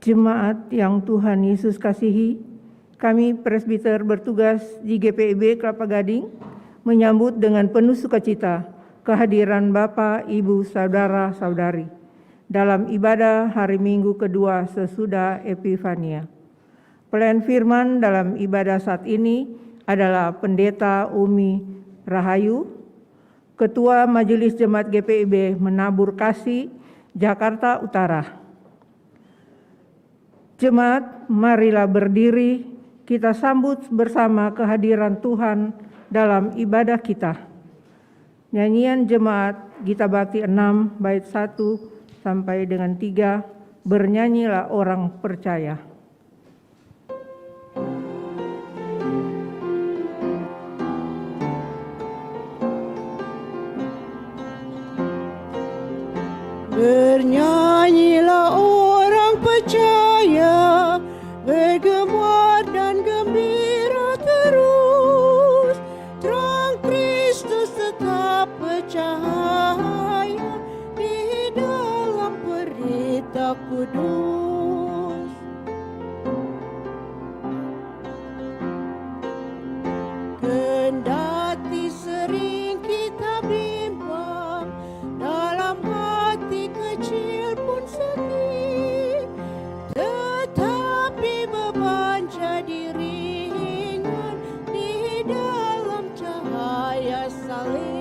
Jemaat yang Tuhan Yesus kasihi, kami presbiter bertugas di GPIB Kelapa Gading menyambut dengan penuh sukacita kehadiran Bapak, Ibu, Saudara-saudari dalam ibadah hari Minggu kedua sesudah Epifania. Pelayan firman dalam ibadah saat ini adalah Pendeta Umi Rahayu, Ketua Majelis Jemaat GPIB Menabur Kasih, Jakarta Utara. Jemaat, marilah berdiri, kita sambut bersama kehadiran Tuhan dalam ibadah kita. Nyanyian Jemaat Gita Bakti 6 bait 1 sampai dengan 3, bernyanyilah orang percaya. Bernyanyilah orang percaya, bergemar dan gembira terus. Terang Kristus tetap bercahaya di dalam berita kudus. Kendati sering kita bimbang, dalam hati kecil pun sedih, tetapi beban jadi ringan di dalam cahaya salib.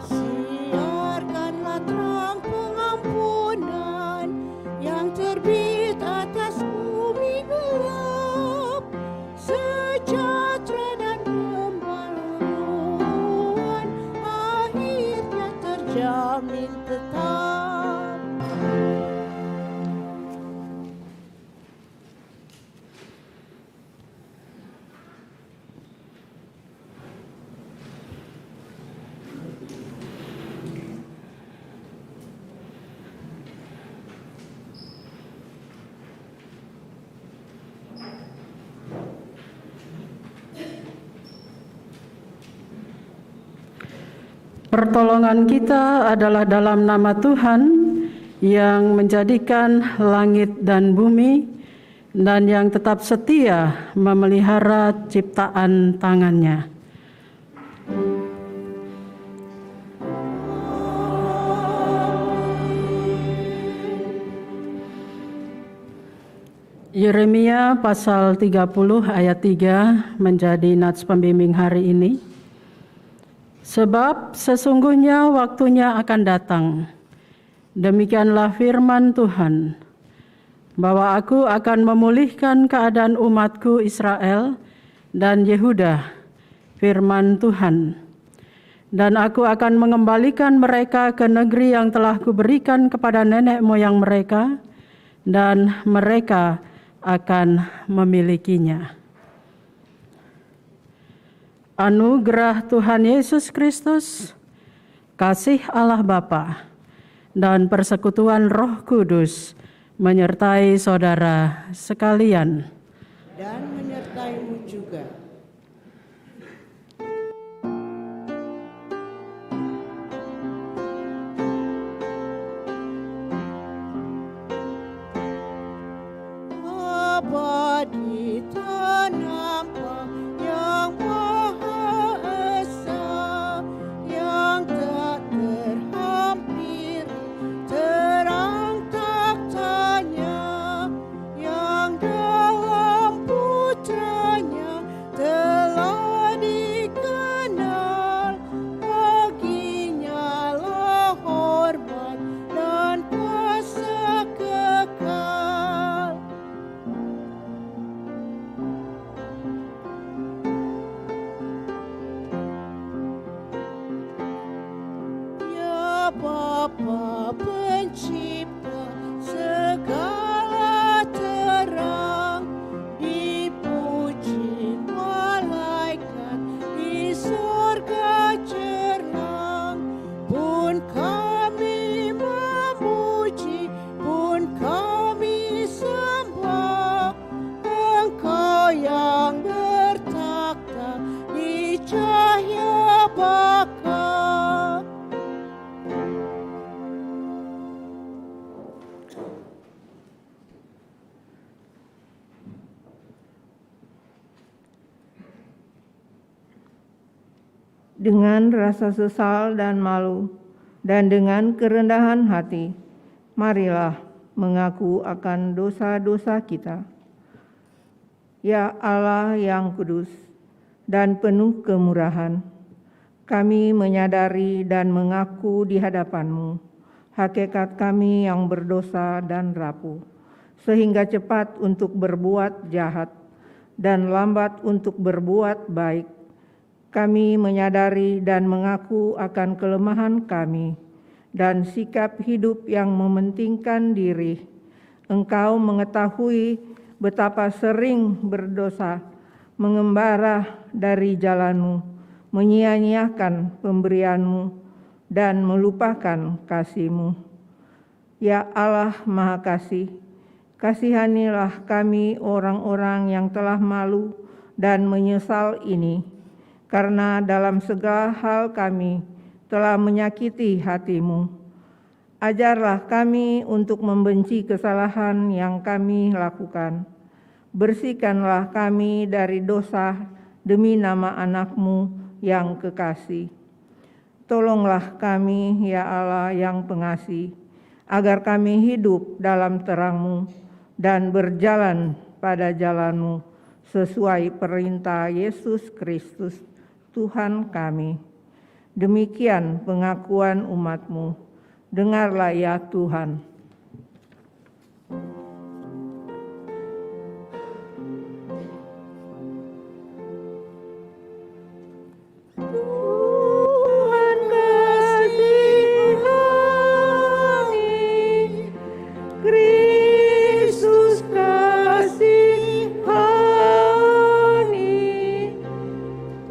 Siarkanlah terang pengampunan yang terbit atas bumi gelap, sejahtera dan pembaruan akhirnya terjamin tetap. Pertolongan kita adalah dalam nama Tuhan yang menjadikan langit dan bumi dan yang tetap setia memelihara ciptaan tangannya. Yeremia pasal 30 ayat 3 menjadi nats pembimbing hari ini. Sebab sesungguhnya waktunya akan datang, demikianlah firman Tuhan, bahwa aku akan memulihkan keadaan umatku Israel dan Yehuda, firman Tuhan. Dan aku akan mengembalikan mereka ke negeri yang telah kuberikan kepada nenek moyang mereka, dan mereka akan memilikinya. Anugerah Tuhan Yesus Kristus, kasih Allah Bapa, dan persekutuan Roh Kudus menyertai saudara sekalian. Dan menyertaimu juga. Bapa pencipta segala terang, dipuji malaikat di surga cerlang. Pun kami memuji, pun kami sembah Engkau yang bertakhta di cahaya baka. Dengan rasa sesal dan malu, dan dengan kerendahan hati, marilah mengaku akan dosa-dosa kita. Ya Allah yang kudus dan penuh kemurahan, kami menyadari dan mengaku di hadapan-Mu hakikat kami yang berdosa dan rapuh, sehingga cepat untuk berbuat jahat dan lambat untuk berbuat baik. Kami menyadari dan mengaku akan kelemahan kami dan sikap hidup yang mementingkan diri. Engkau mengetahui betapa sering berdosa, mengembara dari jalan-Mu, menyia-nyiakan pemberian-Mu, dan melupakan kasih-Mu. Ya Allah Maha Kasih, kasihanilah kami orang-orang yang telah malu dan menyesal ini, karena dalam segala hal kami telah menyakiti hati-Mu. Ajarlah kami untuk membenci kesalahan yang kami lakukan. Bersihkanlah kami dari dosa demi nama anak-Mu yang kekasih. Tolonglah kami, ya Allah yang pengasih, agar kami hidup dalam terang-Mu dan berjalan pada jalan-Mu sesuai perintah Yesus Kristus, Tuhan kami. Demikian pengakuan umat-Mu. Dengarlah ya Tuhan. Tuhan kasihangi, Kristus kasihani,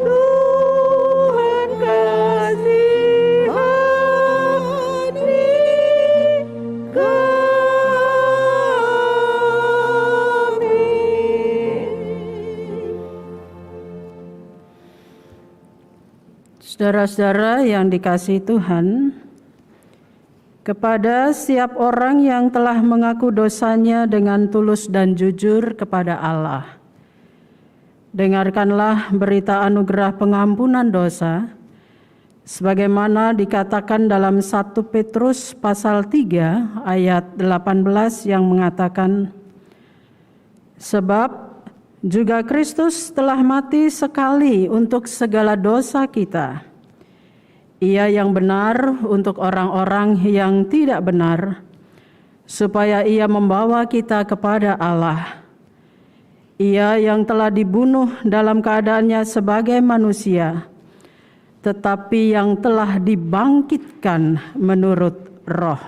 Tuhan kasihani kami. Saudara-saudara yang dikasihi Tuhan, kepada setiap orang yang telah mengaku dosanya dengan tulus dan jujur kepada Allah, dengarkanlah berita anugerah pengampunan dosa, sebagaimana dikatakan dalam 1 Petrus pasal 3 ayat 18 yang mengatakan, sebab juga Kristus telah mati sekali untuk segala dosa kita. Ia yang benar untuk orang-orang yang tidak benar, supaya ia membawa kita kepada Allah. Ia yang telah dibunuh dalam keadaannya sebagai manusia, tetapi yang telah dibangkitkan menurut Roh.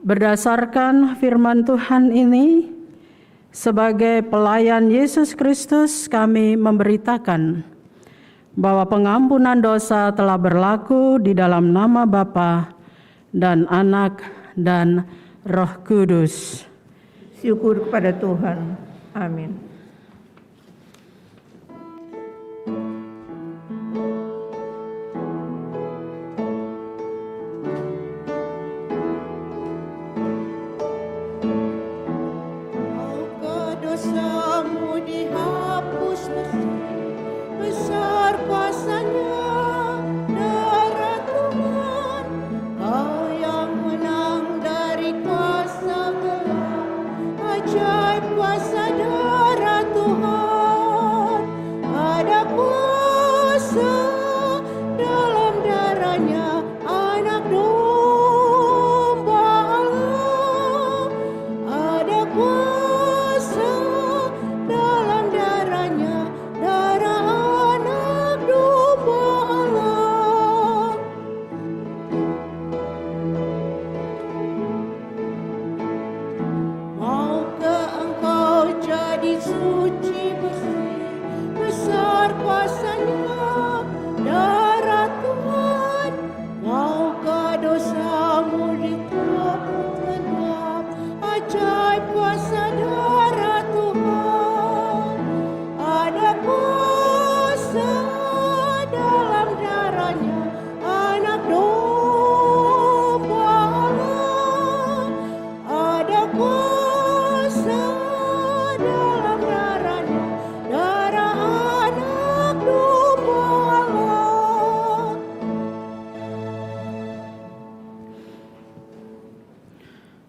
Berdasarkan firman Tuhan ini, sebagai pelayan Yesus Kristus kami memberitakan bahwa pengampunan dosa telah berlaku di dalam nama Bapa dan Anak dan Roh Kudus. Syukur kepada Tuhan. Amin. Maukah dosamu dihapus bersih, besar kuasanya darah Tuhan. Kau yang menang dari kuasa gelap, ajaib kuasa darah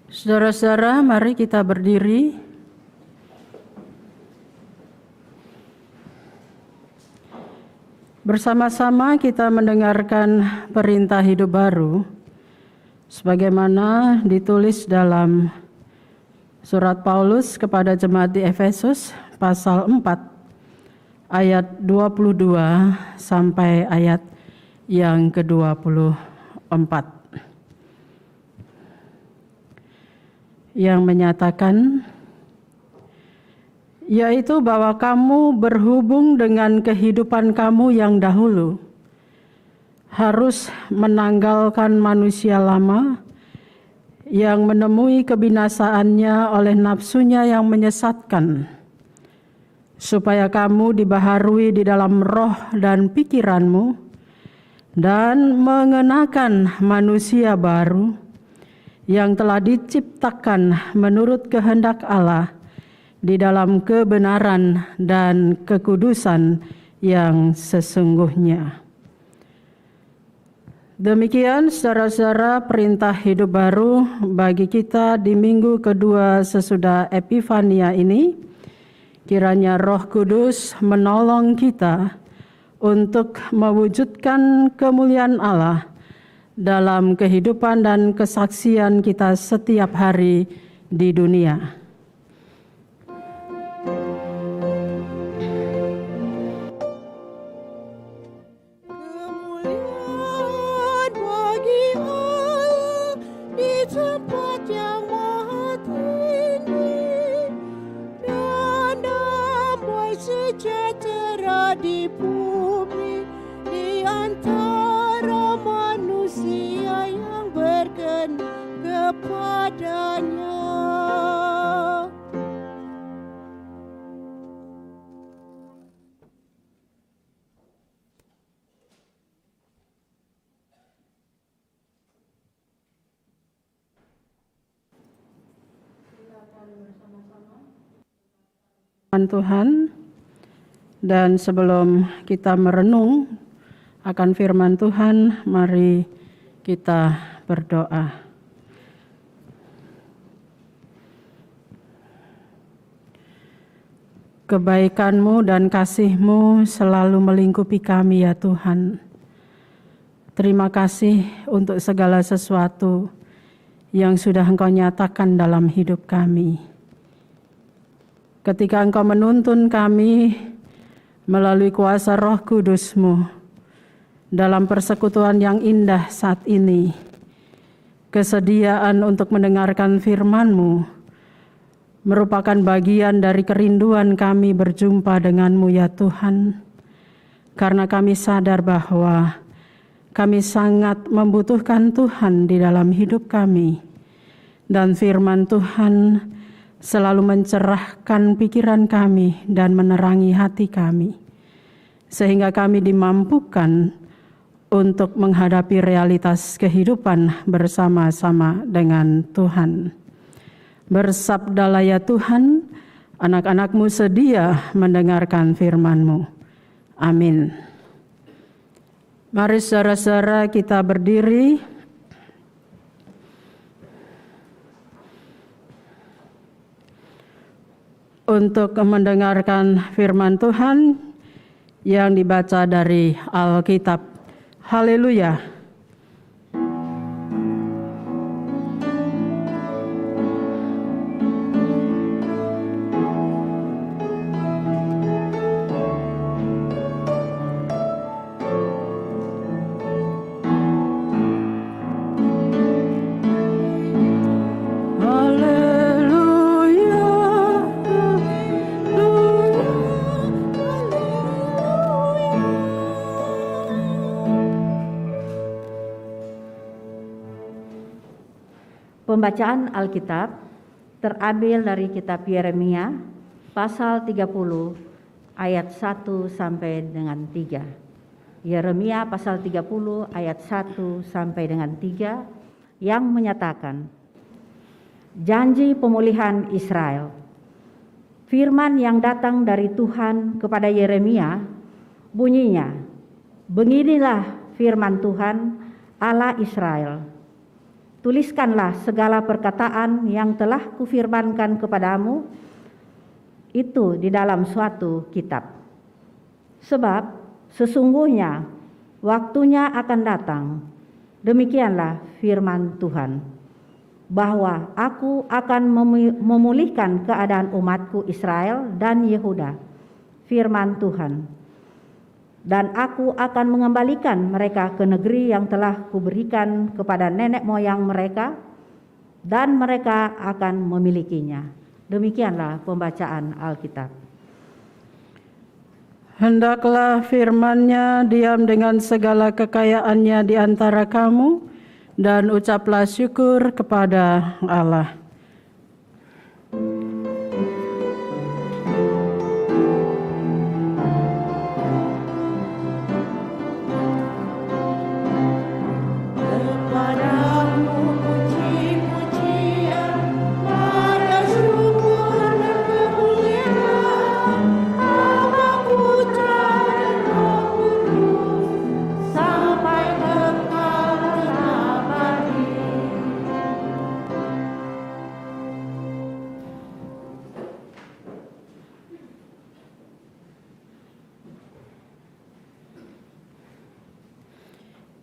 Saudara-saudara, mari kita berdiri. Bersama-sama kita mendengarkan perintah hidup baru sebagaimana ditulis dalam surat Paulus kepada jemaat di Efesus pasal 4 ayat 22 sampai ayat yang ke-24 yang menyatakan, yaitu bahwa kamu berhubung dengan kehidupan kamu yang dahulu, harus menanggalkan manusia lama yang menemui kebinasaannya oleh nafsunya yang menyesatkan, supaya kamu dibaharui di dalam roh dan pikiranmu, dan mengenakan manusia baru yang telah diciptakan menurut kehendak Allah di dalam kebenaran dan kekudusan yang sesungguhnya. Demikian saudara-saudara perintah hidup baru bagi kita di minggu kedua sesudah Epifania ini. Kiranya Roh Kudus menolong kita untuk mewujudkan kemuliaan Allah dalam kehidupan dan kesaksian kita setiap hari di dunia. Kemuliaan bagi Allah di tempat yang maha tinggi, dan damai sejahtera di bumi di antara manusia yang berkenan kepadanya. Tuhan, dan sebelum kita merenung akan firman Tuhan, mari kita berdoa. Kebaikan-Mu dan kasih-Mu selalu melingkupi kami ya Tuhan. Terima kasih untuk segala sesuatu yang sudah Engkau nyatakan dalam hidup kami. Ketika Engkau menuntun kami melalui kuasa Roh Kudus-Mu dalam persekutuan yang indah saat ini, kesediaan untuk mendengarkan firman-Mu merupakan bagian dari kerinduan kami berjumpa dengan-Mu ya Tuhan, karena kami sadar bahwa kami sangat membutuhkan Tuhan di dalam hidup kami, dan firman Tuhan selalu mencerahkan pikiran kami dan menerangi hati kami, sehingga kami dimampukan untuk menghadapi realitas kehidupan bersama-sama dengan Tuhan. Bersabdalah ya Tuhan, anak-anak-Mu sedia mendengarkan firman-Mu. Amin. Mari saudara-saudara kita berdiri untuk mendengarkan firman Tuhan yang dibaca dari Alkitab. Haleluya. Pembacaan Alkitab terambil dari kitab Yeremia pasal 30 ayat 1 sampai dengan 3. Yeremia pasal 30 ayat 1 sampai dengan 3 yang menyatakan, janji pemulihan Israel. Firman yang datang dari Tuhan kepada Yeremia bunyinya, beginilah firman Tuhan Allah Israel. tuliskanlah segala perkataan yang telah kufirmankan kepadamu itu di dalam suatu kitab. Sebab sesungguhnya waktunya akan datang, demikianlah firman Tuhan, bahwa aku akan memulihkan keadaan umatku Israel dan Yehuda, firman Tuhan. Dan aku akan mengembalikan mereka ke negeri yang telah kuberikan kepada nenek moyang mereka, dan mereka akan memilikinya. Demikianlah pembacaan Alkitab. Hendaklah firman-Nya diam dengan segala kekayaannya di antara kamu, dan ucaplah syukur kepada Allah.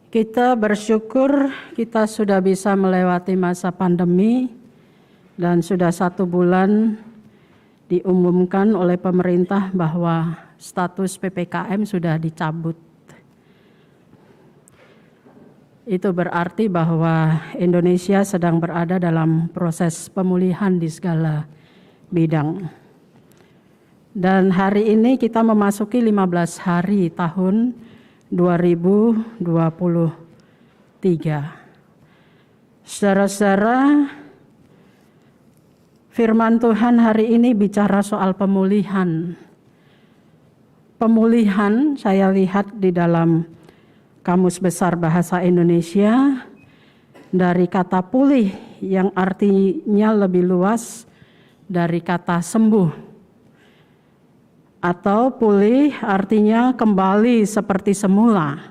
Kita bersyukur kita sudah bisa melewati masa pandemi dan sudah 1 bulan diumumkan oleh pemerintah bahwa status PPKM sudah dicabut. Itu berarti bahwa Indonesia sedang berada dalam proses pemulihan di segala bidang. Dan hari ini kita memasuki 15 hari tahun 2023. Saudara-saudara, firman Tuhan hari ini bicara soal pemulihan. Pemulihan saya lihat di dalam Kamus Besar Bahasa Indonesia dari kata pulih yang artinya lebih luas dari kata sembuh. Atau pulih artinya kembali seperti semula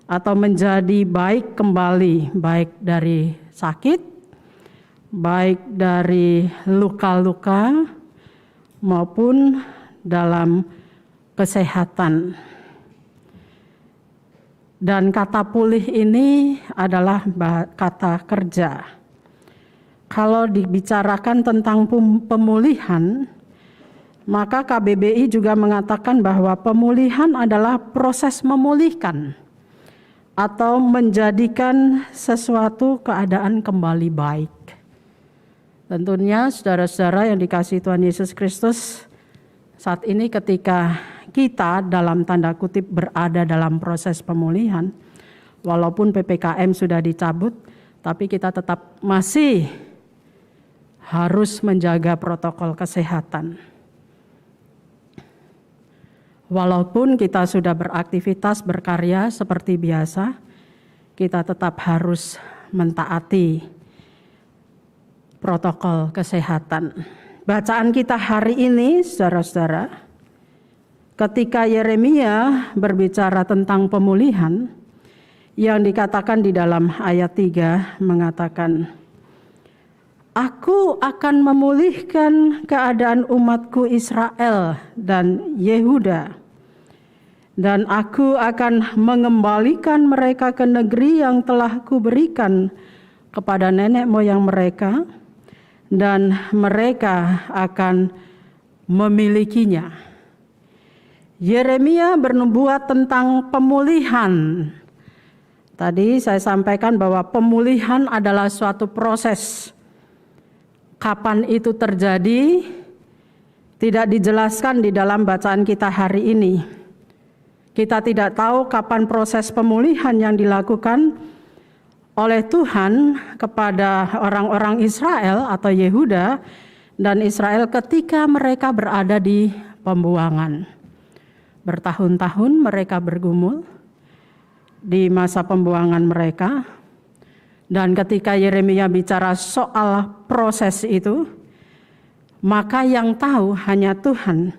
atau menjadi baik kembali, baik dari sakit, baik dari luka-luka maupun dalam kesehatan. Dan kata pulih ini adalah kata kerja. Kalau dibicarakan tentang pemulihan, maka KBBI juga mengatakan bahwa pemulihan adalah proses memulihkan atau menjadikan sesuatu keadaan kembali baik. Tentunya saudara-saudara yang dikasihi Tuhan Yesus Kristus, saat ini ketika kita dalam tanda kutip berada dalam proses pemulihan, walaupun PPKM sudah dicabut, tapi kita tetap masih harus menjaga protokol kesehatan. Walaupun kita sudah beraktivitas berkarya seperti biasa, kita tetap harus mentaati protokol kesehatan. Bacaan kita hari ini, saudara-saudara, ketika Yeremia berbicara tentang pemulihan, yang dikatakan di dalam ayat 3 mengatakan, Aku akan memulihkan keadaan umatku Israel dan Yehuda, dan aku akan mengembalikan mereka ke negeri yang telah kuberikan kepada nenek moyang mereka, dan mereka akan memilikinya. Yeremia bernubuat tentang pemulihan. Tadi saya sampaikan bahwa pemulihan adalah suatu proses. Kapan itu terjadi tidak dijelaskan di dalam bacaan kita hari ini. Kita tidak tahu kapan proses pemulihan yang dilakukan oleh Tuhan kepada orang-orang Israel atau Yehuda dan Israel ketika mereka berada di pembuangan. Bertahun-tahun mereka bergumul di masa pembuangan mereka. Dan ketika Yeremia bicara soal proses itu, maka yang tahu hanya Tuhan.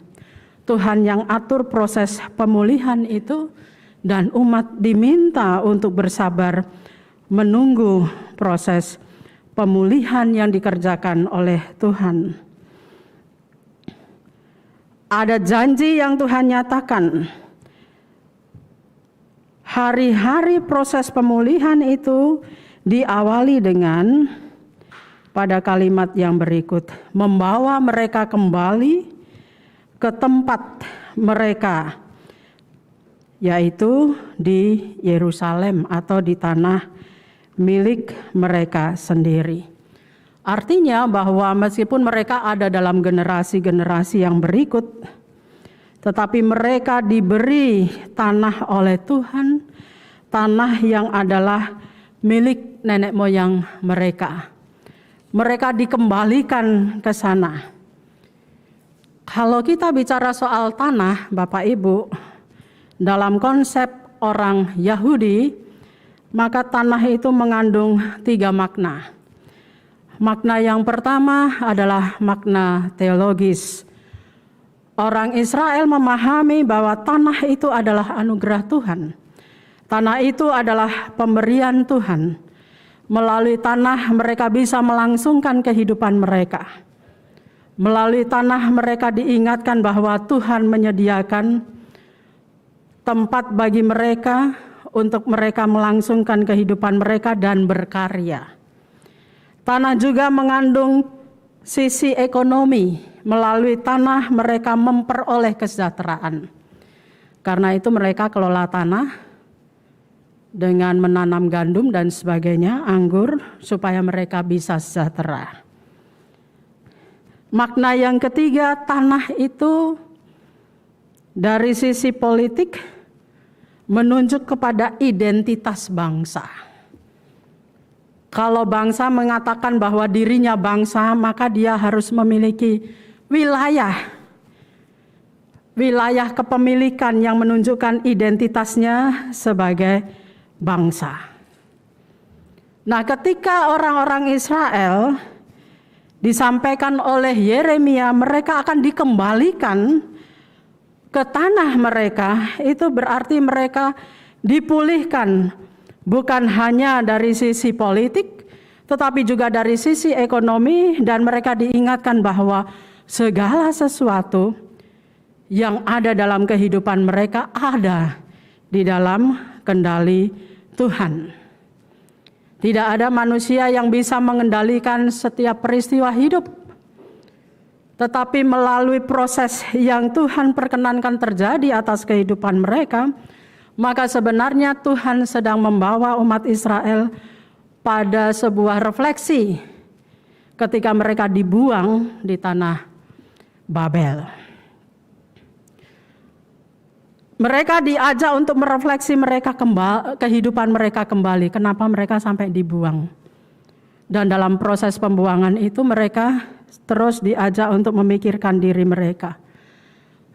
Tuhan yang atur proses pemulihan itu, dan umat diminta untuk bersabar menunggu proses pemulihan yang dikerjakan oleh Tuhan. Ada janji yang Tuhan nyatakan. Hari-hari proses pemulihan itu diawali dengan pada kalimat yang berikut, membawa mereka kembali ke tempat mereka, yaitu di Yerusalem atau di tanah milik mereka sendiri. Artinya bahwa meskipun mereka ada dalam generasi-generasi yang berikut, tetapi mereka diberi tanah oleh Tuhan, tanah yang adalah milik nenek moyang mereka. Mereka dikembalikan ke sana. Kalau kita bicara soal tanah, Bapak Ibu, dalam konsep orang Yahudi, maka tanah itu mengandung 3 makna. Makna yang pertama adalah makna teologis. Orang Israel memahami bahwa tanah itu adalah anugerah Tuhan. Tanah itu adalah pemberian Tuhan. Melalui tanah mereka bisa melangsungkan kehidupan mereka. Melalui tanah mereka diingatkan bahwa Tuhan menyediakan tempat bagi mereka untuk mereka melangsungkan kehidupan mereka dan berkarya. Tanah juga mengandung sisi ekonomi. Melalui tanah mereka memperoleh kesejahteraan. Karena itu mereka kelola tanah dengan menanam gandum dan sebagainya, anggur, supaya mereka bisa sejahtera. Makna yang ketiga, tanah itu dari sisi politik menunjuk kepada identitas bangsa. Kalau bangsa mengatakan bahwa dirinya bangsa, maka dia harus memiliki wilayah kepemilikan yang menunjukkan identitasnya sebagai bangsa. Nah, ketika orang-orang Israel disampaikan oleh Yeremia, mereka akan dikembalikan ke tanah mereka, itu berarti mereka dipulihkan bukan hanya dari sisi politik, tetapi juga dari sisi ekonomi, dan mereka diingatkan bahwa segala sesuatu yang ada dalam kehidupan mereka ada di dalam kendali Tuhan. Tidak ada manusia yang bisa mengendalikan setiap peristiwa hidup. Tetapi melalui proses yang Tuhan perkenankan terjadi atas kehidupan mereka, maka sebenarnya Tuhan sedang membawa umat Israel pada sebuah refleksi ketika mereka dibuang di tanah Babel. Mereka diajak untuk merefleksi kehidupan mereka kembali. Kenapa mereka sampai dibuang? Dan dalam proses pembuangan itu mereka terus diajak untuk memikirkan diri mereka.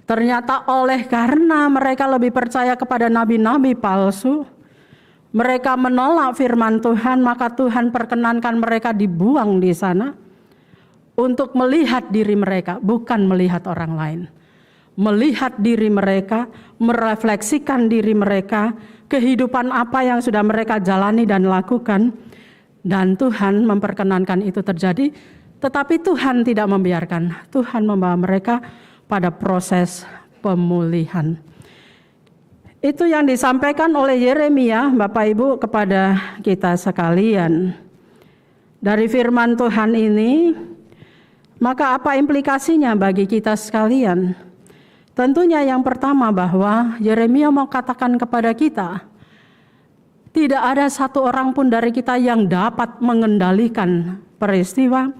Ternyata karena mereka lebih percaya kepada nabi-nabi palsu, mereka menolak firman Tuhan, maka Tuhan perkenankan mereka dibuang di sana untuk melihat diri mereka, bukan melihat orang lain. Melihat diri mereka, merefleksikan diri mereka, kehidupan apa yang sudah mereka jalani dan lakukan, dan Tuhan memperkenankan itu terjadi, tetapi Tuhan tidak membiarkan. Tuhan membawa mereka pada proses pemulihan. Itu yang disampaikan oleh Yeremia, Bapak Ibu, kepada kita sekalian. Dari firman Tuhan ini, maka apa implikasinya bagi kita sekalian? Tentunya yang pertama bahwa Yeremia mau katakan kepada kita, tidak ada satu orang pun dari kita yang dapat mengendalikan peristiwa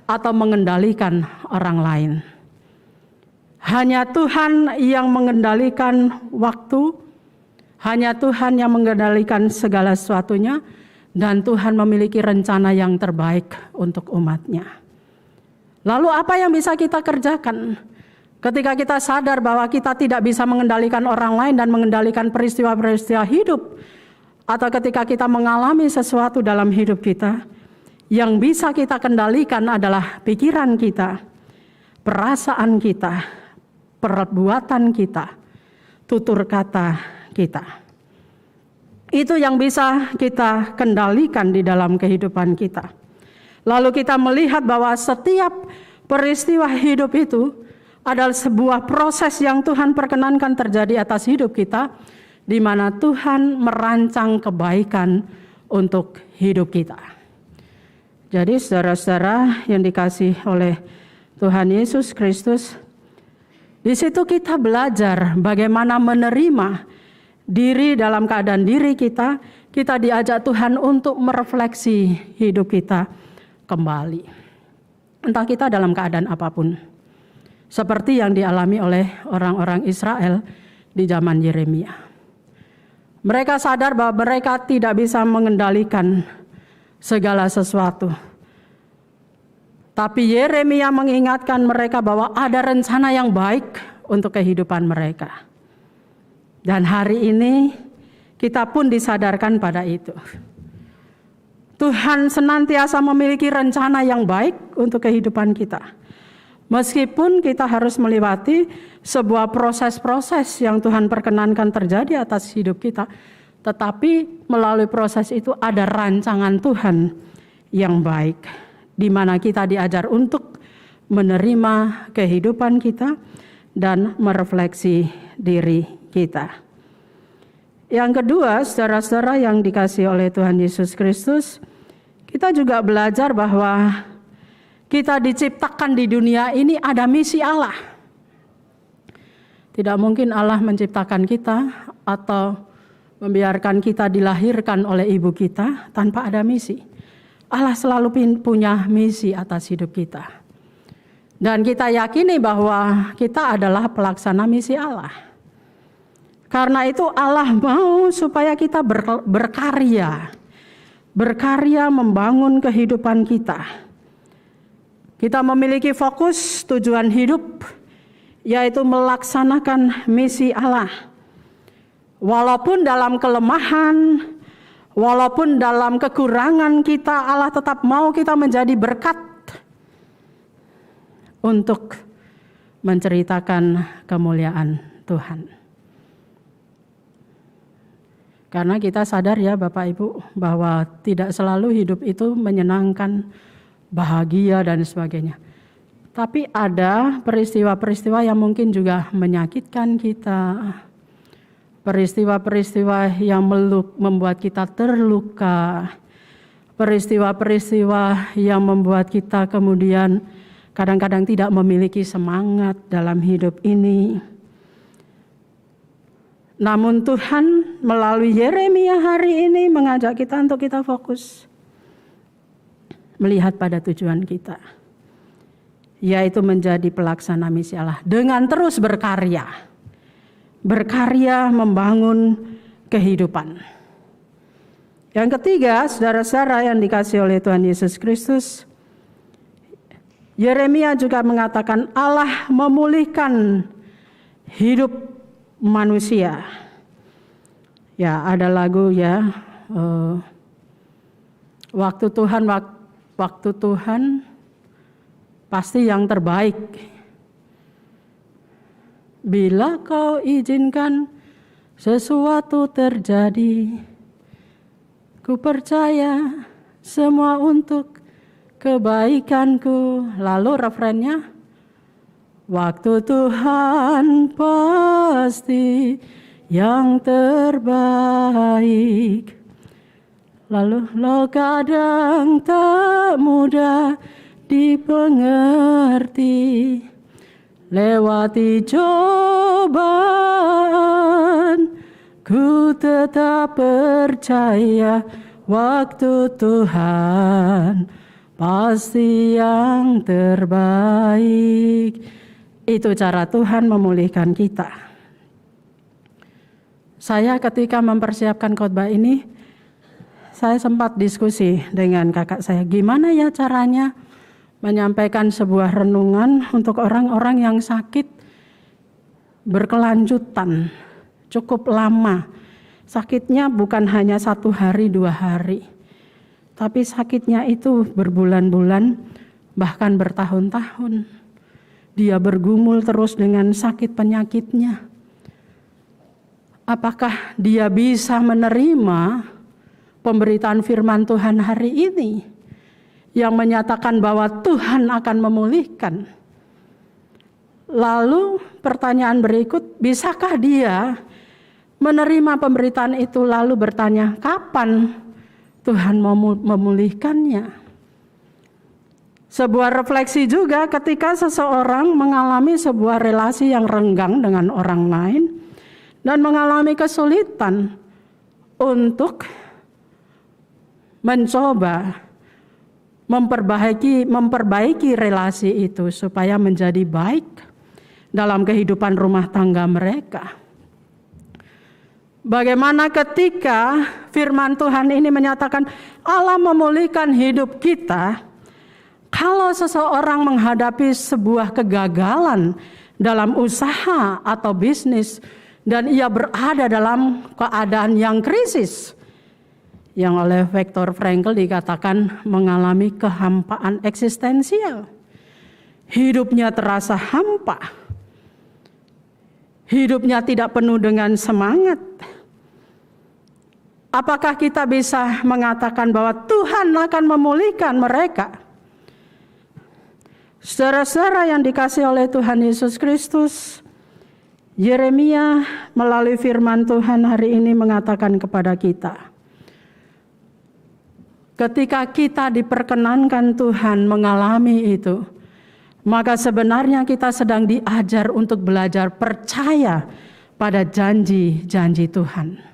atau mengendalikan orang lain. Hanya Tuhan yang mengendalikan waktu, hanya Tuhan yang mengendalikan segala sesuatunya, dan Tuhan memiliki rencana yang terbaik untuk umatnya. Lalu apa yang bisa kita kerjakan? Ketika kita sadar bahwa kita tidak bisa mengendalikan orang lain dan mengendalikan peristiwa-peristiwa hidup, atau ketika kita mengalami sesuatu dalam hidup kita, yang bisa kita kendalikan adalah pikiran kita, perasaan kita, perbuatan kita, tutur kata kita. Itu yang bisa kita kendalikan di dalam kehidupan kita. Lalu kita melihat bahwa setiap peristiwa hidup itu adalah sebuah proses yang Tuhan perkenankan terjadi atas hidup kita, di mana Tuhan merancang kebaikan untuk hidup kita. Jadi saudara-saudara yang dikasih oleh Tuhan Yesus Kristus, di situ kita belajar bagaimana menerima diri dalam keadaan diri kita. Kita diajak Tuhan untuk merefleksi hidup kita kembali. Entah kita dalam keadaan apapun. Seperti yang dialami oleh orang-orang Israel di zaman Yeremia. Mereka sadar bahwa mereka tidak bisa mengendalikan segala sesuatu. Tapi Yeremia mengingatkan mereka bahwa ada rencana yang baik untuk kehidupan mereka. Dan hari ini kita pun disadarkan pada itu. Tuhan senantiasa memiliki rencana yang baik untuk kehidupan kita. Meskipun kita harus melewati sebuah proses-proses yang Tuhan perkenankan terjadi atas hidup kita, tetapi melalui proses itu ada rancangan Tuhan yang baik, di mana kita diajar untuk menerima kehidupan kita dan merefleksi diri kita. Yang kedua, saudara-saudara yang dikasihi oleh Tuhan Yesus Kristus, kita juga belajar bahwa kita diciptakan di dunia ini ada misi Allah. Tidak mungkin Allah menciptakan kita atau membiarkan kita dilahirkan oleh ibu kita tanpa ada misi. Allah selalu punya misi atas hidup kita. Dan kita yakini bahwa kita adalah pelaksana misi Allah. Karena itu Allah mau supaya kita berkarya. Berkarya membangun kehidupan kita. Kita memiliki fokus tujuan hidup, yaitu melaksanakan misi Allah. Walaupun dalam kelemahan, walaupun dalam kekurangan kita, Allah tetap mau kita menjadi berkat untuk menceritakan kemuliaan Tuhan. Karena kita sadar ya Bapak Ibu, bahwa tidak selalu hidup itu menyenangkan, bahagia dan sebagainya. Tapi ada peristiwa-peristiwa yang mungkin juga menyakitkan kita. Peristiwa-peristiwa yang membuat kita terluka. Peristiwa-peristiwa yang membuat kita kemudian kadang-kadang tidak memiliki semangat dalam hidup ini. Namun Tuhan melalui Yeremia hari ini mengajak kita untuk kita fokus. Melihat pada tujuan kita, yaitu menjadi pelaksana misi Allah dengan terus berkarya membangun kehidupan. Yang ketiga, saudara-saudara yang dikasihi oleh Tuhan Yesus Kristus, Yeremia juga mengatakan Allah memulihkan hidup manusia. Ya, ada lagu ya, waktu Tuhan pasti yang terbaik. Bila kau izinkan sesuatu terjadi, ku percaya semua untuk kebaikanku. Lalu refrennya, waktu Tuhan pasti yang terbaik. Lalu lo kadang tak mudah dipengerti, lewati cobaan, ku tetap percaya waktu Tuhan pasti yang terbaik. Itu cara Tuhan memulihkan kita. Saya ketika mempersiapkan khotbah ini, saya sempat diskusi dengan kakak saya, gimana ya caranya menyampaikan sebuah renungan untuk orang-orang yang sakit berkelanjutan, cukup lama. Sakitnya bukan hanya 1 hari, 2 hari, tapi sakitnya itu berbulan-bulan, bahkan bertahun-tahun. Dia bergumul terus dengan sakit penyakitnya. apakah dia bisa menerima pemberitaan firman Tuhan hari ini yang menyatakan bahwa Tuhan akan memulihkan? Lalu pertanyaan berikut, bisakah dia menerima pemberitaan itu lalu bertanya, kapan Tuhan mau memulihkannya? Sebuah refleksi juga ketika seseorang mengalami sebuah relasi yang renggang dengan orang lain dan mengalami kesulitan untuk mencoba memperbaiki relasi itu supaya menjadi baik dalam kehidupan rumah tangga mereka. Bagaimana ketika firman Tuhan ini menyatakan Allah memulihkan hidup kita, kalau seseorang menghadapi sebuah kegagalan dalam usaha atau bisnis dan ia berada dalam keadaan yang krisis, yang oleh Viktor Frankl dikatakan mengalami kehampaan eksistensial. Hidupnya terasa hampa. Hidupnya tidak penuh dengan semangat. Apakah kita bisa mengatakan bahwa Tuhan akan memulihkan mereka? Saudara-saudara yang dikasihi oleh Tuhan Yesus Kristus, Yeremia melalui firman Tuhan hari ini mengatakan kepada kita, ketika kita diperkenankan Tuhan mengalami itu, maka sebenarnya kita sedang diajar untuk belajar percaya pada janji-janji Tuhan.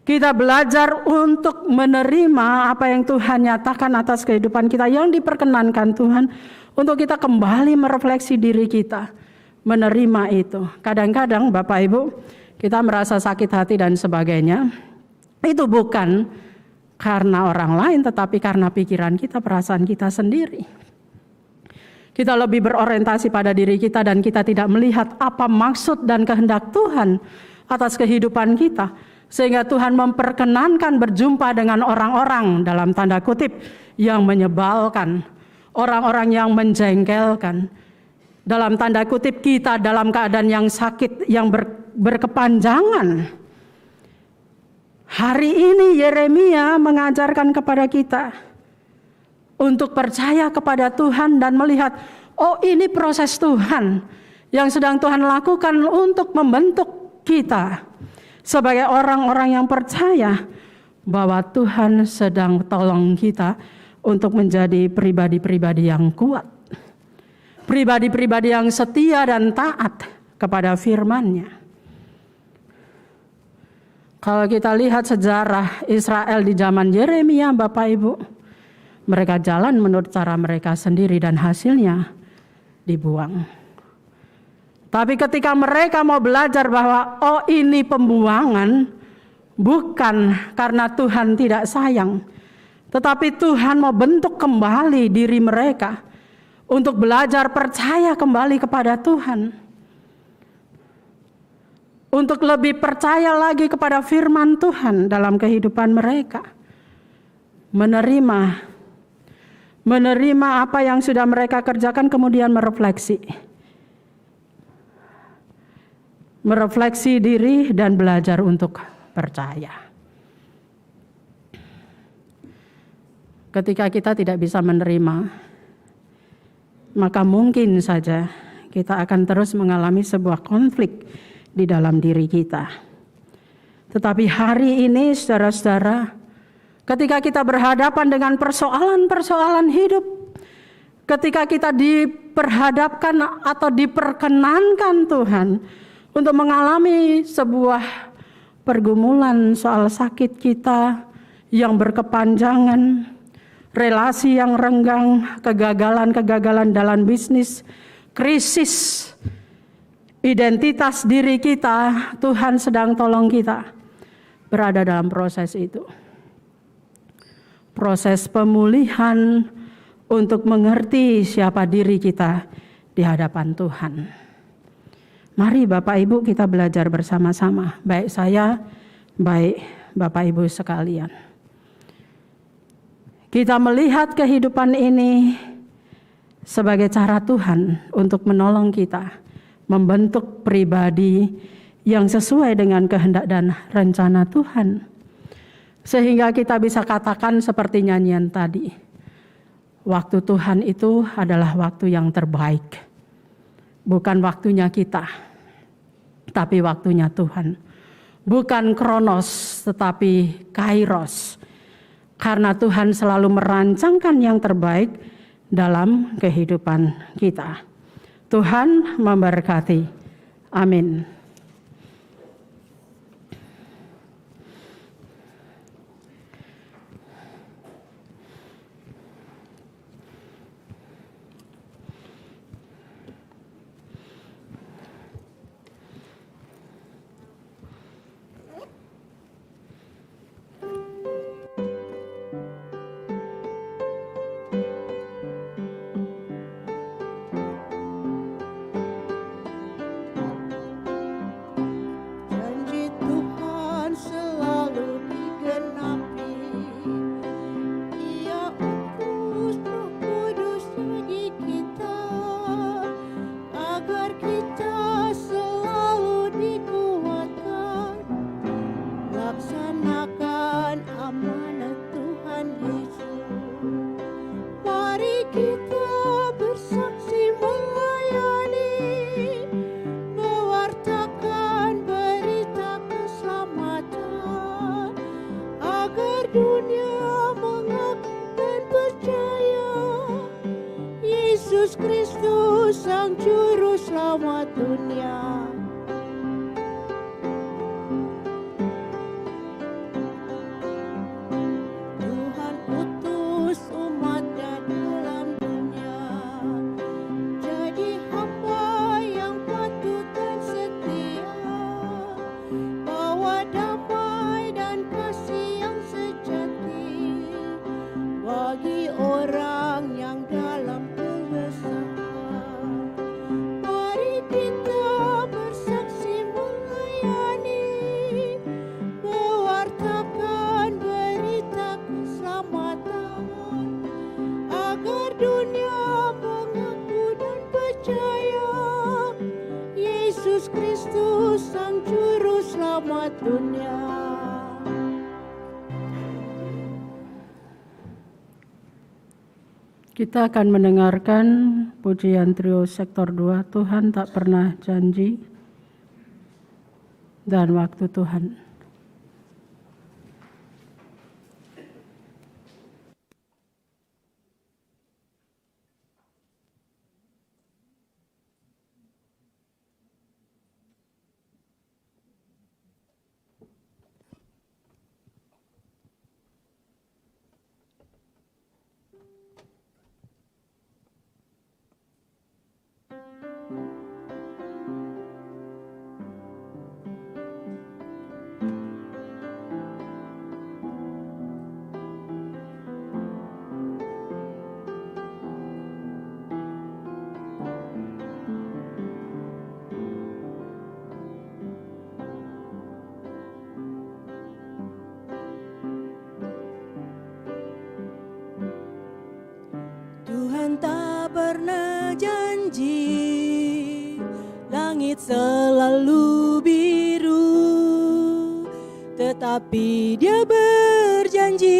Kita belajar untuk menerima apa yang Tuhan nyatakan atas kehidupan kita yang diperkenankan Tuhan, untuk kita kembali merefleksi diri kita, menerima itu. Kadang-kadang Bapak Ibu, kita merasa sakit hati dan sebagainya, itu bukan karena orang lain, tetapi karena pikiran kita, perasaan kita sendiri. Kita lebih berorientasi pada diri kita dan kita tidak melihat apa maksud dan kehendak Tuhan atas kehidupan kita. Sehingga Tuhan memperkenankan berjumpa dengan orang-orang dalam tanda kutip yang menyebalkan, orang-orang yang menjengkelkan. Dalam tanda kutip kita dalam keadaan yang sakit, yang berkepanjangan. Hari ini Yeremia mengajarkan kepada kita untuk percaya kepada Tuhan dan melihat, oh ini proses Tuhan yang sedang Tuhan lakukan untuk membentuk kita sebagai orang-orang yang percaya bahwa Tuhan sedang tolong kita untuk menjadi pribadi-pribadi yang kuat. Pribadi-pribadi yang setia dan taat kepada firman-Nya. Kalau kita lihat sejarah Israel di zaman Yeremia, Bapak Ibu, mereka jalan menurut cara mereka sendiri dan hasilnya dibuang. Tapi ketika mereka mau belajar bahwa oh ini pembuangan bukan karena Tuhan tidak sayang, tetapi Tuhan mau bentuk kembali diri mereka untuk belajar percaya kembali kepada Tuhan. Untuk lebih percaya lagi kepada firman Tuhan dalam kehidupan mereka. Menerima apa yang sudah mereka kerjakan, kemudian merefleksi. Merefleksi diri dan belajar untuk percaya. Ketika kita tidak bisa menerima, maka mungkin saja kita akan terus mengalami sebuah konflik di dalam diri kita. Tetapi hari ini saudara-saudara, ketika kita berhadapan dengan persoalan-persoalan hidup, ketika kita diperhadapkan atau diperkenankan Tuhan untuk mengalami sebuah pergumulan soal sakit kita yang berkepanjangan, relasi yang renggang, kegagalan-kegagalan dalam bisnis, krisis identitas diri kita, Tuhan sedang tolong kita berada dalam proses itu. Proses pemulihan untuk mengerti siapa diri kita di hadapan Tuhan. Mari Bapak Ibu kita belajar bersama-sama, baik saya, baik Bapak Ibu sekalian. Kita melihat kehidupan ini sebagai cara Tuhan untuk menolong kita membentuk pribadi yang sesuai dengan kehendak dan rencana Tuhan. Sehingga kita bisa katakan seperti nyanyian tadi, waktu Tuhan itu adalah waktu yang terbaik. Bukan waktunya kita, tapi waktunya Tuhan. Bukan kronos, tetapi kairos. Karena Tuhan selalu merancangkan yang terbaik dalam kehidupan kita. Tuhan memberkati. Amin. Janji Tuhan selalu digenapi. Ia utus Roh Kudus bagi kita, agar kita selalu dikuatkan, laksanakan amanat Tuhan Yesus. Mari kita bersaksi melayani, mewartakan berita keselamatan, agar dunia mengaku dan percaya Yesus Kristus Sang Juru Selamat dunia. Tuhan utus umat-Nya dalam dunia, jadi hamba yang patuh dan setia, bawa damai dan kasih yang sejati bagi orang yang dalam keresahan. Mari kita bersaksi melayani, mewartakan berita keselamatan, agar dunia mengaku dan percaya Yesus Kristus Sang Juru Selamat dunia. Kita akan mendengarkan pujian trio sektor 2, Tuhan tak pernah janji, dan waktu Tuhan. Tuhan tak pernah janji, langit selalu biru, tetapi Dia berjanji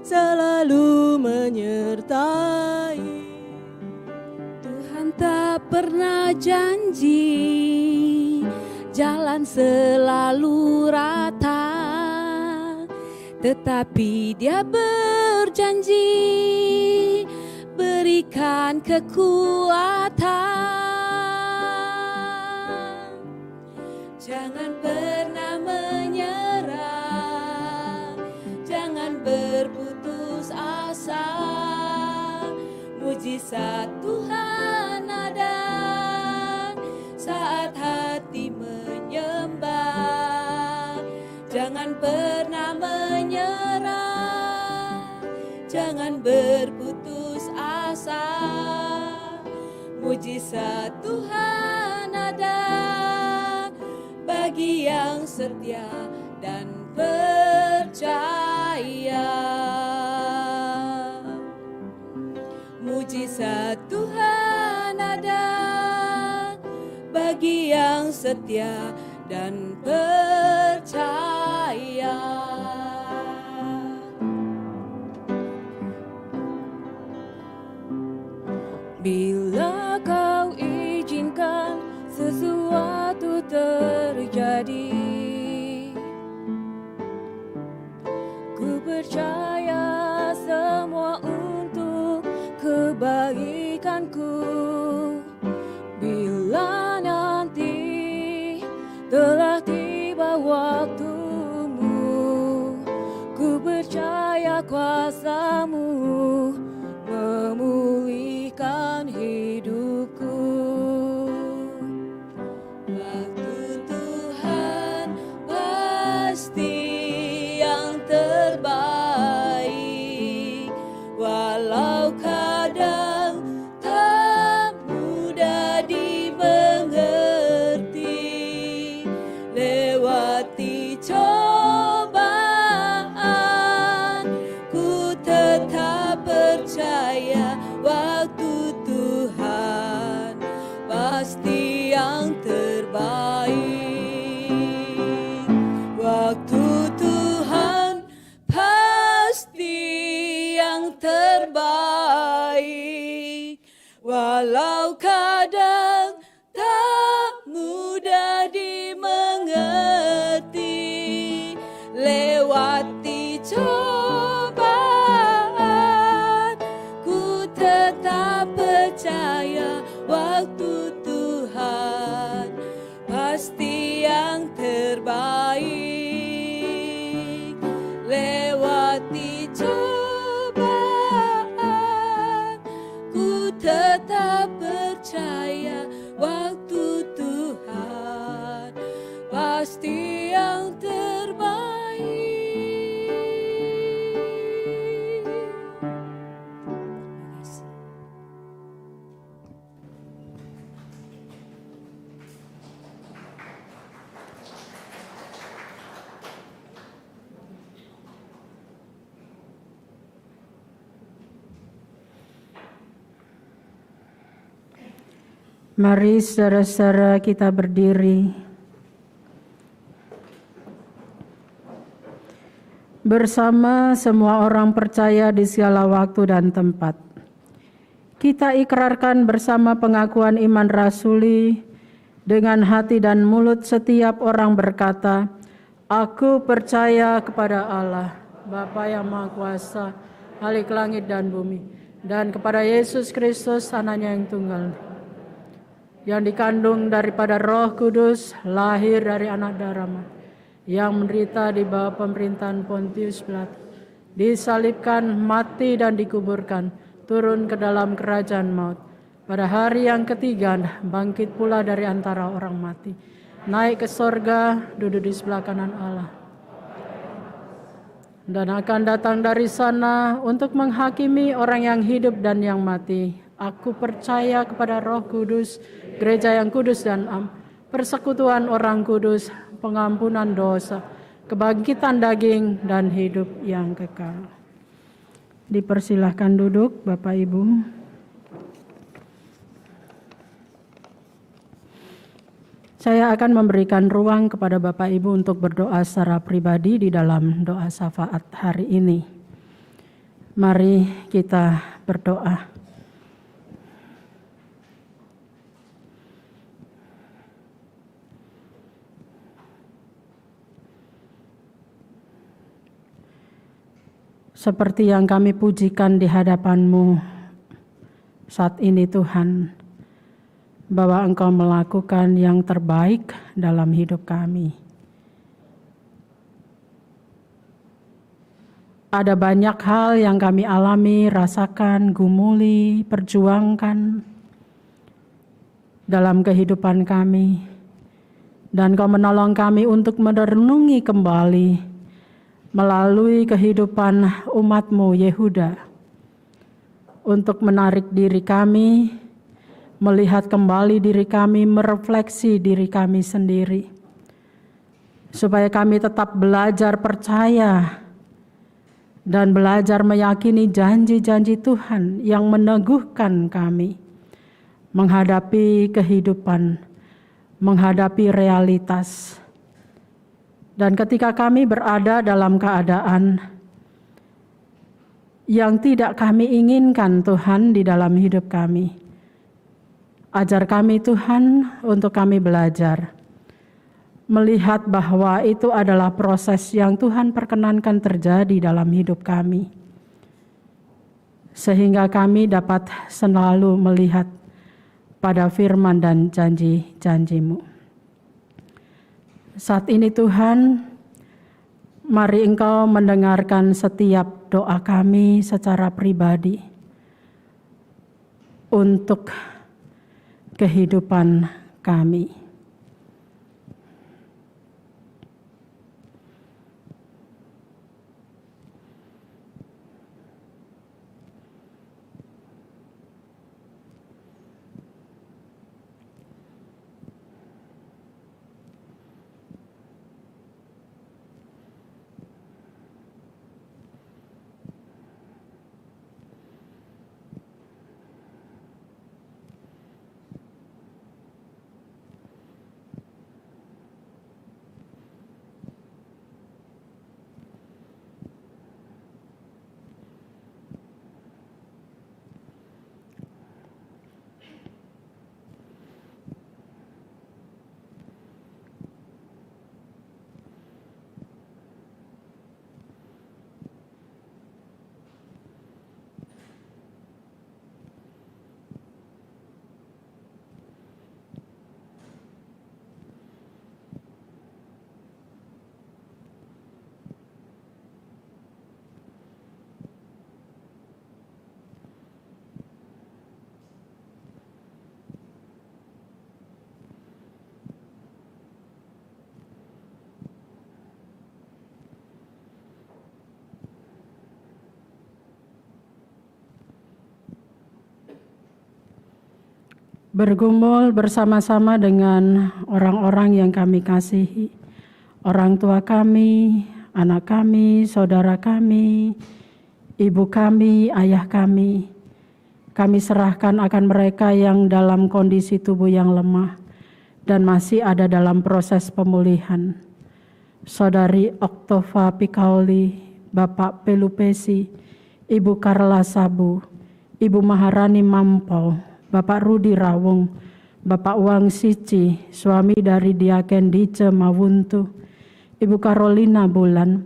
selalu menyertai. Tuhan tak pernah janji, jalan selalu rata, tetapi Dia berjanji berikan kekuatan. Jangan pernah menyerah, jangan berputus asa. Mujizat Tuhan ada saat hati menyembah. Jangan pernah menyerah, jangan berputus asa. Mujizat Tuhan ada bagi yang setia dan percaya. Mujizat Tuhan ada bagi yang setia dan percaya. Bila kau izinkan sesuatu terjadi, ku percaya semua untuk kebaikanku. Bila nanti telah tiba waktumu, ku percaya kuasa-Mu memulihkan hidupku. Waktu Tuhan pasti yang terbaik, walau kadang tak mudah dimengerti. Lewati cobaan, ku tetap percaya waktu Tuhan pasti yang terbaik. Waktu Tuhan pasti yang terbaik, walau kadang tak mudah dimengerti. Lewati cobaan, ku tetap percaya waktu Tuhan pasti yang terbaik. Lewati cobaan, ku tetap percaya waktu Tuhan pasti yang terbaik. Terima kasih. Mari saudara-saudara kita berdiri. Bersama semua orang percaya di segala waktu dan tempat. Kita ikrarkan bersama pengakuan iman rasuli dengan hati dan mulut setiap orang berkata, "Aku percaya kepada Allah, Bapa yang Maha Kuasa, Khalik langit dan bumi, dan kepada Yesus Kristus, Anaknya yang tunggal, yang dikandung daripada Roh Kudus, lahir dari anak darah, yang menderita di bawah pemerintahan Pontius Pilatus, disalibkan, mati dan dikuburkan, turun ke dalam kerajaan maut. Pada hari yang ketiga bangkit pula dari antara orang mati, naik ke sorga, duduk di sebelah kanan Allah, dan akan datang dari sana untuk menghakimi orang yang hidup dan yang mati. Aku percaya kepada Roh Kudus, gereja yang kudus dan persekutuan orang kudus, pengampunan dosa, kebangkitan daging, dan hidup yang kekal." Dipersilahkan duduk Bapak Ibu. Saya akan memberikan ruang kepada Bapak Ibu untuk berdoa secara pribadi di dalam doa syafaat hari ini. Mari kita berdoa. Seperti yang kami pujikan di hadapan-Mu saat ini Tuhan, bahwa Engkau melakukan yang terbaik dalam hidup kami. Ada banyak hal yang kami alami, rasakan, gumuli, perjuangkan dalam kehidupan kami. Dan Engkau menolong kami untuk merenungi kembali melalui kehidupan umat-Mu Yehuda, untuk menarik diri kami, melihat kembali diri kami, merefleksi diri kami sendiri, supaya kami tetap belajar percaya dan belajar meyakini janji-janji Tuhan yang meneguhkan kami menghadapi kehidupan, menghadapi realitas. Dan ketika kami berada dalam keadaan yang tidak kami inginkan Tuhan di dalam hidup kami, ajar kami Tuhan untuk kami belajar melihat bahwa itu adalah proses yang Tuhan perkenankan terjadi dalam hidup kami, sehingga kami dapat selalu melihat pada firman dan janji-janji-Mu. Saat ini Tuhan, mari Engkau mendengarkan setiap doa kami secara pribadi untuk kehidupan kami. Bergumul bersama-sama dengan orang-orang yang kami kasihi, orang tua kami, anak kami, saudara kami, ibu kami, ayah kami. Kami serahkan akan mereka yang dalam kondisi tubuh yang lemah dan masih ada dalam proses pemulihan. Saudari Oktova Pikauli, Bapak Pelupesi, Ibu Karla Sabu, Ibu Maharani Mampau, Bapak Rudi Rawung, Bapak Wang Sici, suami dari Diaken Dice Mawuntu, Ibu Carolina Bulan,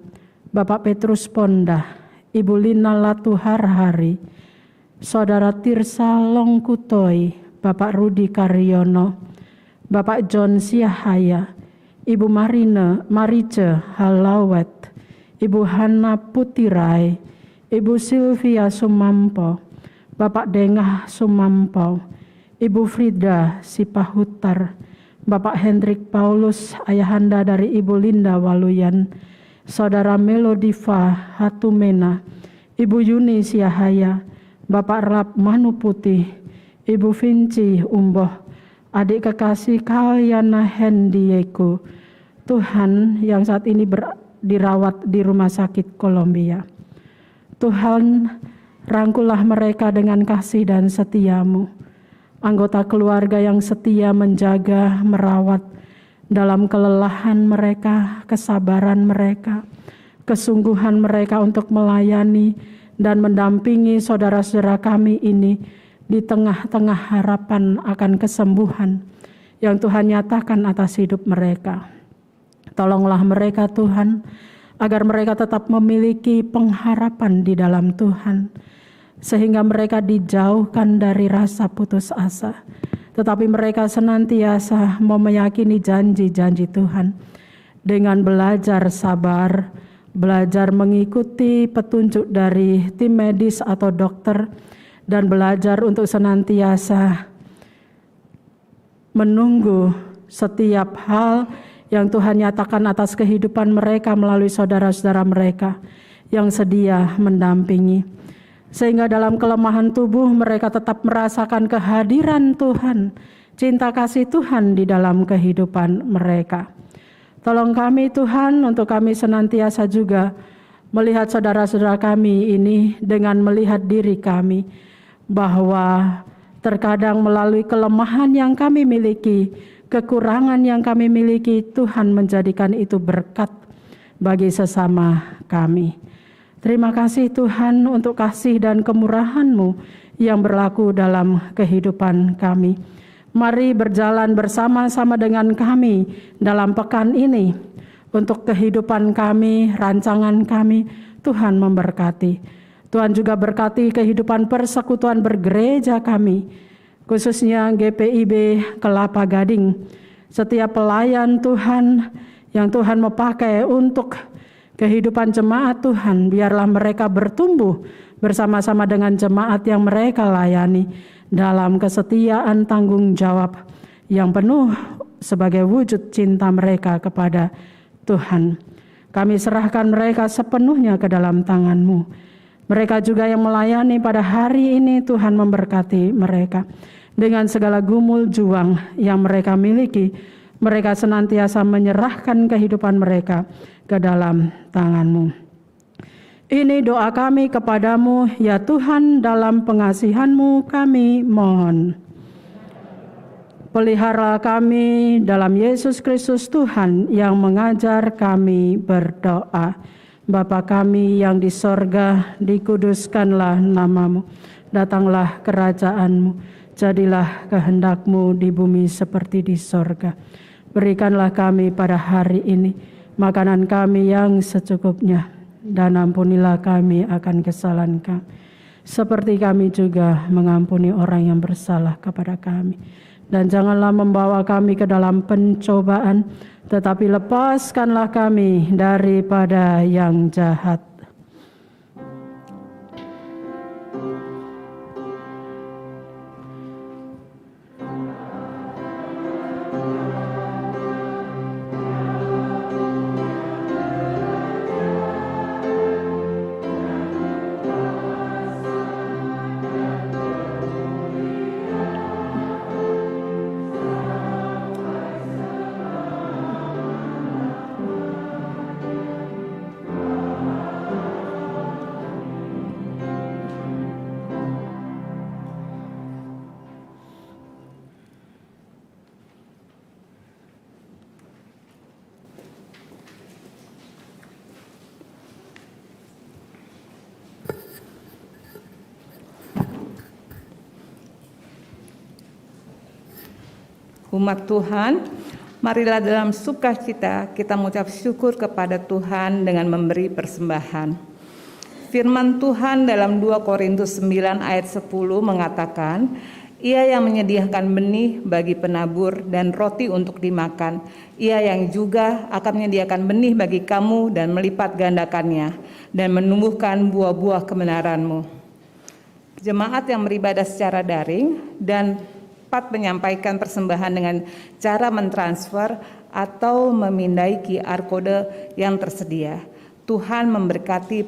Bapak Petrus Pondah, Ibu Lina Latuharhari, Saudara Tirsa Longkutoi, Bapak Rudi Karyono, Bapak John Siahaya, Ibu Marice Halawet, Ibu Hana Putirai, Ibu Sylvia Sumampo, Bapak Dengah Sumampo, Ibu Frida Sipahutar, Bapak Hendrik Paulus, ayahanda dari Ibu Linda Waluyan, Saudara Melodiva Hatumena, Ibu Yuni Siahaya, Bapak Rap Manuputih, Ibu Vinci Umboh, adik kekasih Kalyana Hendieku, Tuhan yang saat ini dirawat di Rumah Sakit Kolombia. Tuhan, rangkulah mereka dengan kasih dan setia-Mu. Anggota keluarga yang setia menjaga, merawat dalam kelelahan mereka, kesabaran mereka, kesungguhan mereka untuk melayani dan mendampingi saudara-saudara kami ini di tengah-tengah harapan akan kesembuhan yang Tuhan nyatakan atas hidup mereka. Tolonglah mereka Tuhan, agar mereka tetap memiliki pengharapan di dalam Tuhan, sehingga mereka dijauhkan dari rasa putus asa, tetapi mereka senantiasa mau meyakini janji-janji Tuhan dengan belajar sabar, belajar mengikuti petunjuk dari tim medis atau dokter, dan belajar untuk senantiasa menunggu setiap hal yang Tuhan nyatakan atas kehidupan mereka melalui saudara-saudara mereka yang sedia mendampingi. Sehingga dalam kelemahan tubuh mereka tetap merasakan kehadiran Tuhan, cinta kasih Tuhan di dalam kehidupan mereka. Tolong kami Tuhan untuk kami senantiasa juga melihat saudara-saudara kami ini dengan melihat diri kami, bahwa terkadang melalui kelemahan yang kami miliki, kekurangan yang kami miliki, Tuhan menjadikan itu berkat bagi sesama kami. Terima kasih Tuhan untuk kasih dan kemurahan-Mu yang berlaku dalam kehidupan kami. Mari berjalan bersama-sama dengan kami dalam pekan ini. Untuk kehidupan kami, rancangan kami, Tuhan memberkati. Tuhan juga berkati kehidupan persekutuan bergereja kami, khususnya GPIB Kelapa Gading. Setiap pelayan Tuhan yang Tuhan mau pakai untuk kehidupan jemaat Tuhan, biarlah mereka bertumbuh bersama-sama dengan jemaat yang mereka layani dalam kesetiaan tanggung jawab yang penuh sebagai wujud cinta mereka kepada Tuhan. Kami serahkan mereka sepenuhnya ke dalam tangan-Mu. Mereka juga yang melayani pada hari ini, Tuhan memberkati mereka. Dengan segala gumul juang yang mereka miliki, mereka senantiasa menyerahkan kehidupan mereka ke dalam tangan-Mu. Ini doa kami kepadamu, ya Tuhan, dalam pengasihan-Mu kami mohon. Pelihara kami dalam Yesus Kristus Tuhan yang mengajar kami berdoa. Bapa kami yang di sorga, dikuduskanlah nama-Mu. Datanglah kerajaan-Mu, jadilah kehendak-Mu di bumi seperti di sorga. Berikanlah kami pada hari ini makanan kami yang secukupnya, dan ampunilah kami akan kesalahan kami, seperti kami juga mengampuni orang yang bersalah kepada kami. Dan janganlah membawa kami ke dalam pencobaan, tetapi lepaskanlah kami daripada yang jahat. Umat Tuhan, marilah dalam sukacita kita mengucap syukur kepada Tuhan dengan memberi persembahan. Firman Tuhan dalam 2 Korintus 9 ayat 10 mengatakan, Ia yang menyediakan benih bagi penabur dan roti untuk dimakan, Ia yang juga akan menyediakan benih bagi kamu dan melipat gandakannya dan menumbuhkan buah-buah kebenaranmu. Jemaat yang beribadah secara daring dan menyampaikan persembahan dengan cara mentransfer atau memindai QR kode yang tersedia. Tuhan memberkati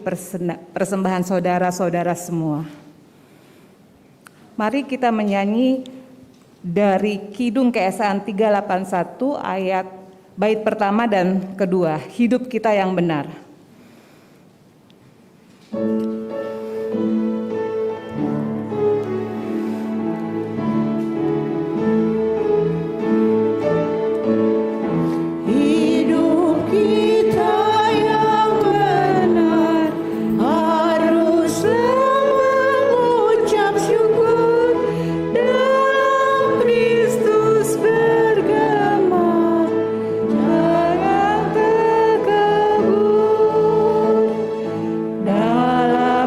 persembahan saudara-saudara semua. Mari kita menyanyi dari Kidung Keesaan 381 ayat bait pertama dan kedua, hidup kita yang benar. Dalam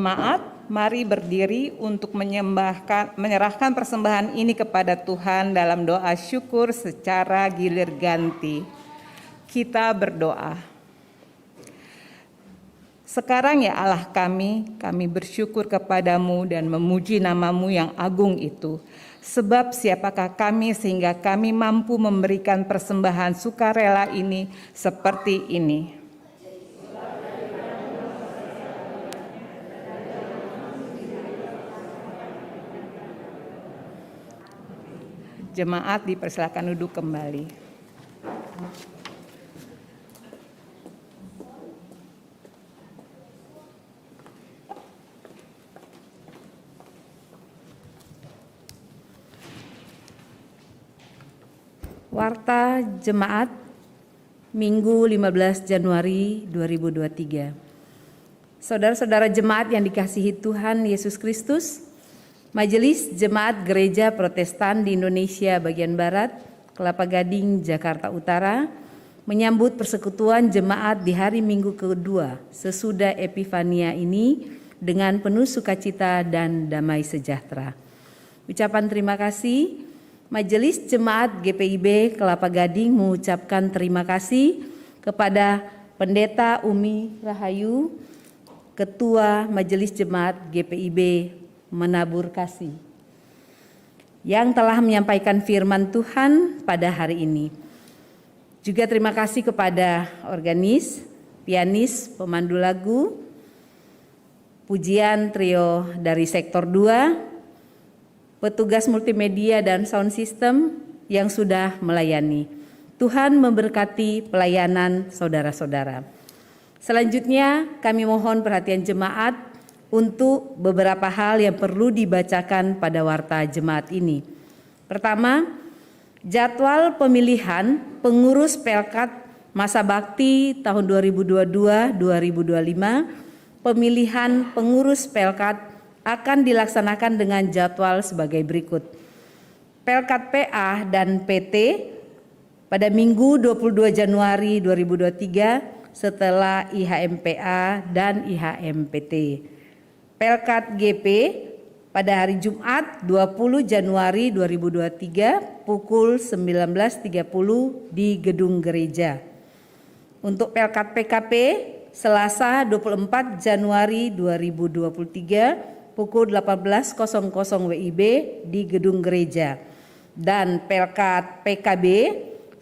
Jemaat, mari berdiri untuk menyerahkan persembahan ini kepada Tuhan dalam doa syukur secara gilir ganti. Kita berdoa. Sekarang ya Allah kami bersyukur kepadamu dan memuji namamu yang agung itu. Sebab siapakah kami sehingga kami mampu memberikan persembahan sukarela ini seperti ini. Jemaat dipersilakan duduk kembali. Warta Jemaat Minggu 15 Januari 2023. Saudara-saudara jemaat yang dikasihi Tuhan Yesus Kristus, Majelis Jemaat Gereja Protestan di Indonesia bagian Barat, Kelapa Gading, Jakarta Utara, menyambut persekutuan jemaat di hari Minggu kedua sesudah Epifania ini dengan penuh sukacita dan damai sejahtera. Ucapan terima kasih, Majelis Jemaat GPIB Kelapa Gading mengucapkan terima kasih kepada Pendeta Umi Rahayu, Ketua Majelis Jemaat GPIB Menabur Kasih, yang telah menyampaikan firman Tuhan pada hari ini. Juga terima kasih kepada organis, pianis, pemandu lagu, pujian trio dari sektor 2, petugas multimedia dan sound system yang sudah melayani. Tuhan memberkati pelayanan saudara-saudara. Selanjutnya kami mohon perhatian jemaat untuk beberapa hal yang perlu dibacakan pada warta jemaat ini. Pertama, jadwal pemilihan pengurus Pelkat Masa Bakti tahun 2022-2025, pemilihan pengurus Pelkat akan dilaksanakan dengan jadwal sebagai berikut. Pelkat PA dan PT pada Minggu 22 Januari 2023 setelah IHMPA dan IHMPT. Pelkat GP pada hari Jumat 20 Januari 2023 pukul 19.30 di Gedung Gereja. Untuk Pelkat PKP Selasa 24 Januari 2023 pukul 18.00 WIB di Gedung Gereja. Dan Pelkat PKB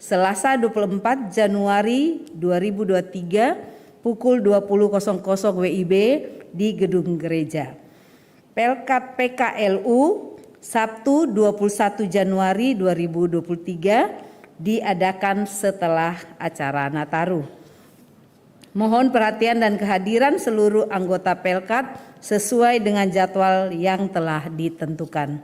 Selasa 24 Januari 2023 pukul 20.00 WIB di Gedung Gereja. Pelkat PKLU Sabtu 21 Januari 2023 diadakan setelah acara Nataru. Mohon perhatian dan kehadiran seluruh anggota Pelkat sesuai dengan jadwal yang telah ditentukan.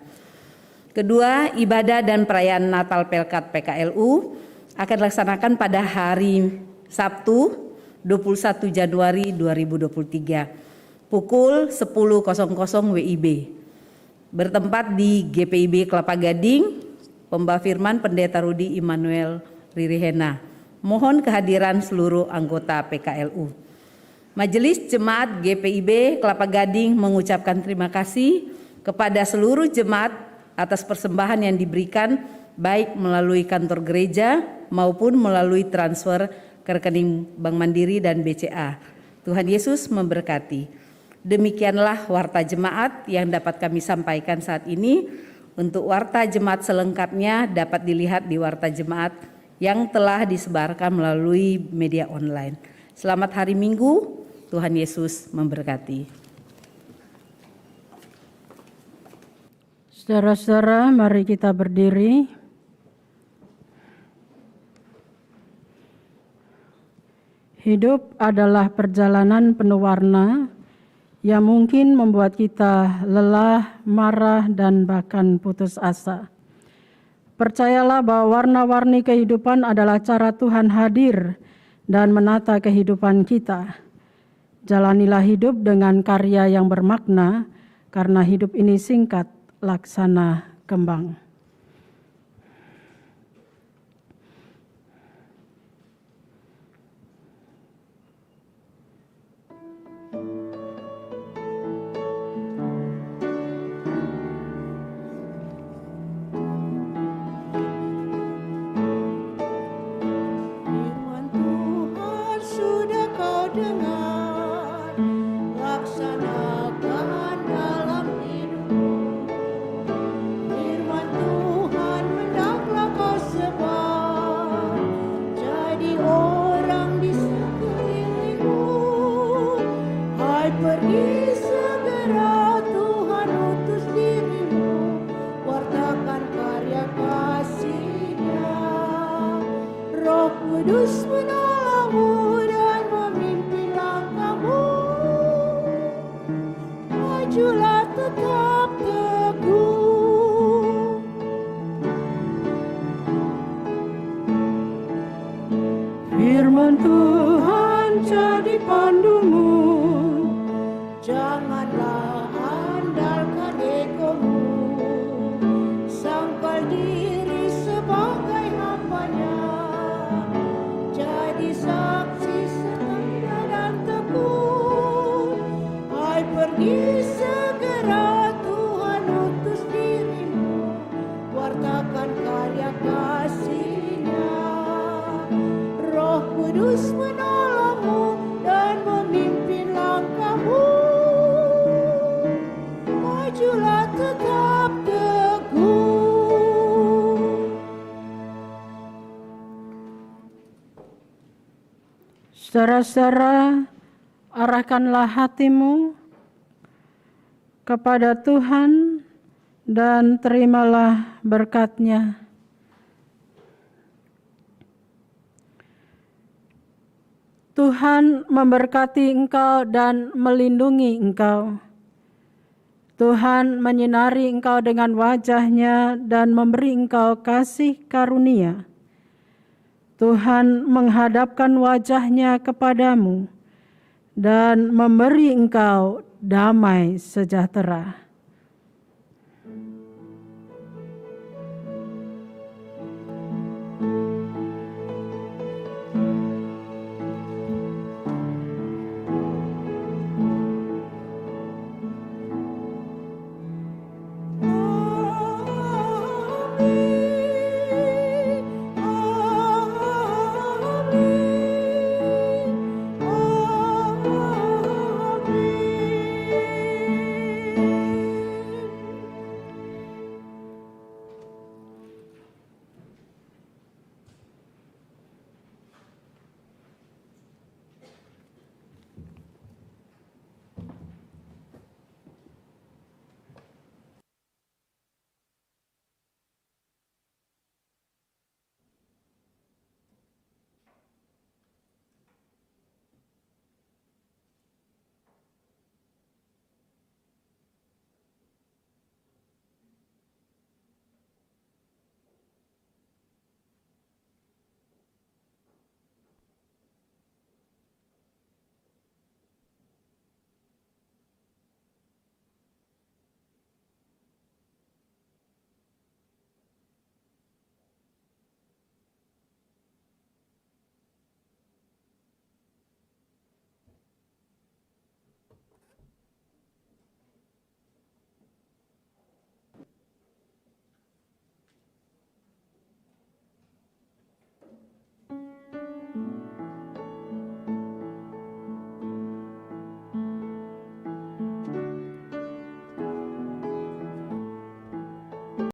Kedua, ibadah dan perayaan Natal Pelkat PKLU akan dilaksanakan pada hari Sabtu 21 Januari 2023 pukul 10.00 WIB bertempat di GPIB Kelapa Gading. Pembawa firman Pendeta Rudi Immanuel Ririhena. Mohon kehadiran seluruh anggota PKLU. Majelis Jemaat GPIB Kelapa Gading mengucapkan terima kasih kepada seluruh jemaat atas persembahan yang diberikan baik melalui kantor gereja maupun melalui transfer ke rekening Bank Mandiri dan BCA. Tuhan Yesus memberkati. Demikianlah warta jemaat yang dapat kami sampaikan saat ini. Untuk warta jemaat selengkapnya dapat dilihat di warta jemaat yang telah disebarkan melalui media online. Selamat hari Minggu, Tuhan Yesus memberkati. Saudara-saudara, mari kita berdiri. Hidup adalah perjalanan penuh warna yang mungkin membuat kita lelah, marah, dan bahkan putus asa. Percayalah bahwa warna-warni kehidupan adalah cara Tuhan hadir dan menata kehidupan kita. Jalanilah hidup dengan karya yang bermakna, karena hidup ini singkat, laksana kembang. Kudus menolongmu dan memimpin langkahmu. Majulah tetap teguh. Firman Tuhan jadi pandumu, Janganlah andalkan egomu, sangkal diri sebagai hambanya. Jadi saksi setia dan tekun. Hai pergi segera, Tuhan utus dirimu, wartakan karya kasih-Nya. Roh Kudus menolongmu dan memimpin langkahmu. Majulah tetap teguh. saudara-saudara, arahkanlah hatimu kepada Tuhan dan terimalah berkat-Nya. Tuhan memberkati engkau dan melindungi engkau. Tuhan menyinari engkau dengan wajah-Nya dan memberi engkau kasih karunia. Tuhan menghadapkan wajah-Nya kepadamu dan memberi engkau damai sejahtera.